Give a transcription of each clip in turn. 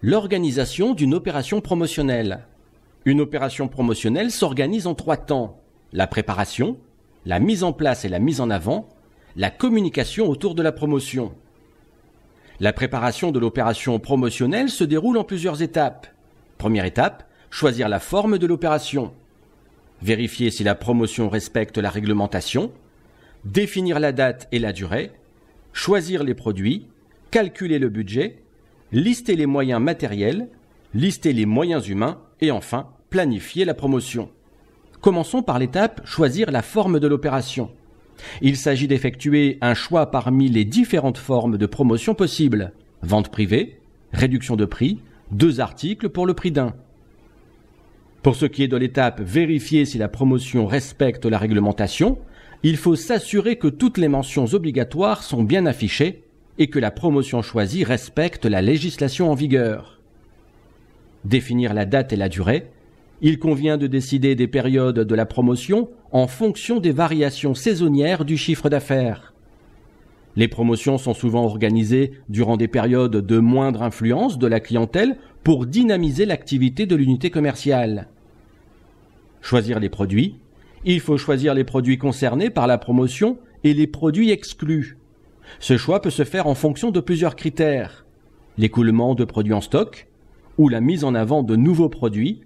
L'organisation d'une opération promotionnelle. Une opération promotionnelle s'organise en 3 temps. La préparation, la mise en place et la mise en avant, la communication autour de la promotion. La préparation de l'opération promotionnelle se déroule en plusieurs étapes. Première étape, choisir la forme de l'opération. Vérifier si la promotion respecte la réglementation. Définir la date et la durée. Choisir les produits. Calculer le budget. Lister les moyens matériels. Lister les moyens humains. Et enfin, planifier la promotion. Commençons par l'étape « Choisir la forme de l'opération ». Il s'agit d'effectuer un choix parmi les différentes formes de promotion possibles. Vente privée, réduction de prix, 2 articles pour le prix d'un. Pour ce qui est de l'étape « Vérifier si la promotion respecte la réglementation », il faut s'assurer que toutes les mentions obligatoires sont bien affichées et que la promotion choisie respecte la législation en vigueur. Définir la date et la durée. Il convient de décider des périodes de la promotion en fonction des variations saisonnières du chiffre d'affaires. Les promotions sont souvent organisées durant des périodes de moindre influence de la clientèle pour dynamiser l'activité de l'unité commerciale. Choisir les produits. Il faut choisir les produits concernés par la promotion et les produits exclus. Ce choix peut se faire en fonction de plusieurs critères. L'écoulement de produits en stock ou la mise en avant de nouveaux produits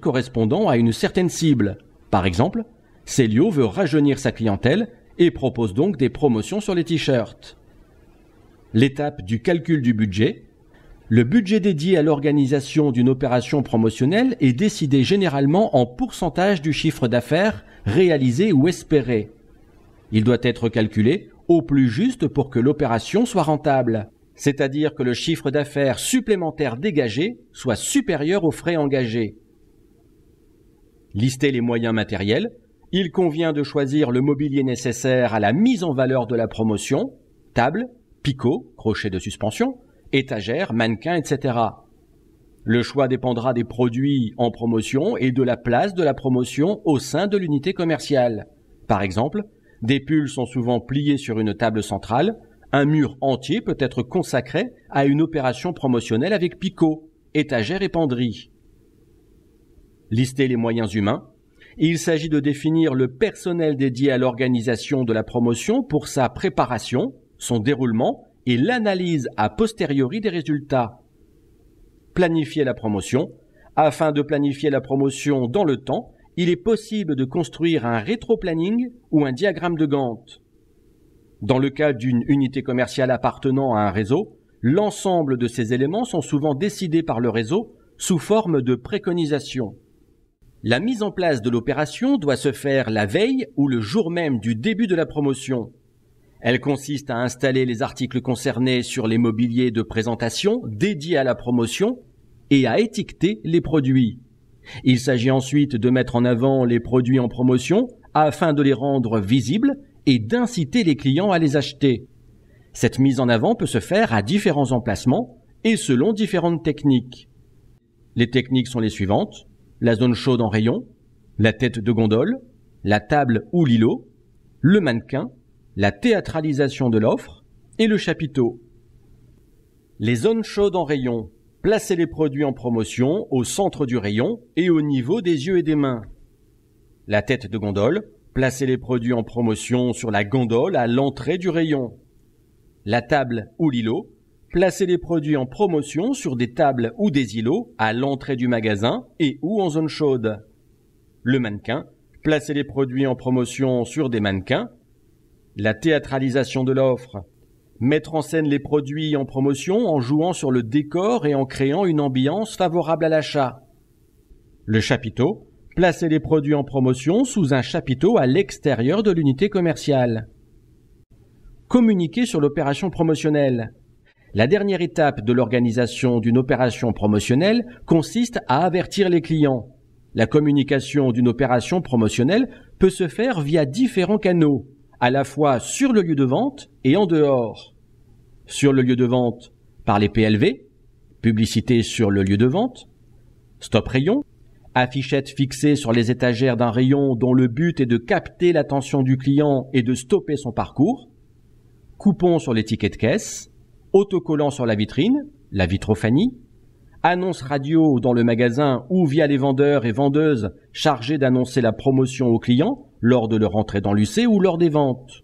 correspondant à une certaine cible. Par exemple, Célio veut rajeunir sa clientèle et propose donc des promotions sur les t-shirts. L'étape du calcul du budget. Le budget dédié à l'organisation d'une opération promotionnelle est décidé généralement en pourcentage du chiffre d'affaires réalisé ou espéré. Il doit être calculé au plus juste pour que l'opération soit rentable, c'est-à-dire que le chiffre d'affaires supplémentaire dégagé soit supérieur aux frais engagés. Lister les moyens matériels. Il convient de choisir le mobilier nécessaire à la mise en valeur de la promotion, table, picot, crochet de suspension, étagère, mannequin, etc. Le choix dépendra des produits en promotion et de la place de la promotion au sein de l'unité commerciale. Par exemple, des pulls sont souvent pliés sur une table centrale, un mur entier peut être consacré à une opération promotionnelle avec picot, étagère et penderie. Lister les moyens humains. Il s'agit de définir le personnel dédié à l'organisation de la promotion pour sa préparation, son déroulement et l'analyse a posteriori des résultats. Planifier la promotion. Afin de planifier la promotion dans le temps, il est possible de construire un rétro-planning ou un diagramme de Gantt. Dans le cas d'une unité commerciale appartenant à un réseau, l'ensemble de ces éléments sont souvent décidés par le réseau sous forme de préconisations. La mise en place de l'opération doit se faire la veille ou le jour même du début de la promotion. Elle consiste à installer les articles concernés sur les mobiliers de présentation dédiés à la promotion et à étiqueter les produits. Il s'agit ensuite de mettre en avant les produits en promotion afin de les rendre visibles et d'inciter les clients à les acheter. Cette mise en avant peut se faire à différents emplacements et selon différentes techniques. Les techniques sont les suivantes: la zone chaude en rayon, la tête de gondole, la table ou l'îlot, le mannequin, la théâtralisation de l'offre et le chapiteau. Les zones chaudes en rayon. Placez les produits en promotion au centre du rayon et au niveau des yeux et des mains. La tête de gondole. Placez les produits en promotion sur la gondole à l'entrée du rayon. La table ou l'îlot. Placez les produits en promotion sur des tables ou des îlots à l'entrée du magasin et ou en zone chaude. Le mannequin. Placez les produits en promotion sur des mannequins. La théâtralisation de l'offre. Mettre en scène les produits en promotion en jouant sur le décor et en créant une ambiance favorable à l'achat. Le chapiteau. Placez les produits en promotion sous un chapiteau à l'extérieur de l'unité commerciale. Communiquer sur l'opération promotionnelle. La dernière étape de l'organisation d'une opération promotionnelle consiste à avertir les clients. La communication d'une opération promotionnelle peut se faire via différents canaux, à la fois sur le lieu de vente et en dehors. Sur le lieu de vente, par les PLV, publicité sur le lieu de vente, stop rayon, affichettes fixées sur les étagères d'un rayon dont le but est de capter l'attention du client et de stopper son parcours, coupons sur les tickets de caisse, autocollants sur la vitrine, la vitrophanie, annonces radio dans le magasin ou via les vendeurs et vendeuses chargés d'annoncer la promotion aux clients lors de leur entrée dans l'UC ou lors des ventes.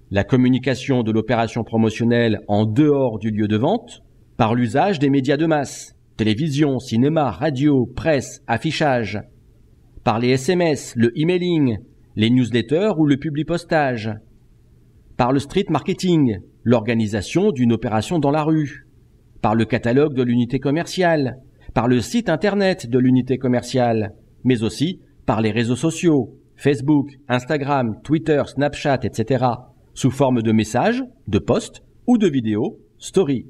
La communication de l'opération promotionnelle en dehors du lieu de vente par l'usage des médias de masse, télévision, cinéma, radio, presse, affichage, par les SMS, le emailing, les newsletters ou le publipostage, par le street marketing, l'organisation d'une opération dans la rue, par le catalogue de l'unité commerciale, par le site internet de l'unité commerciale, mais aussi par les réseaux sociaux, Facebook, Instagram, Twitter, Snapchat, etc., sous forme de messages, de posts ou de vidéos, stories.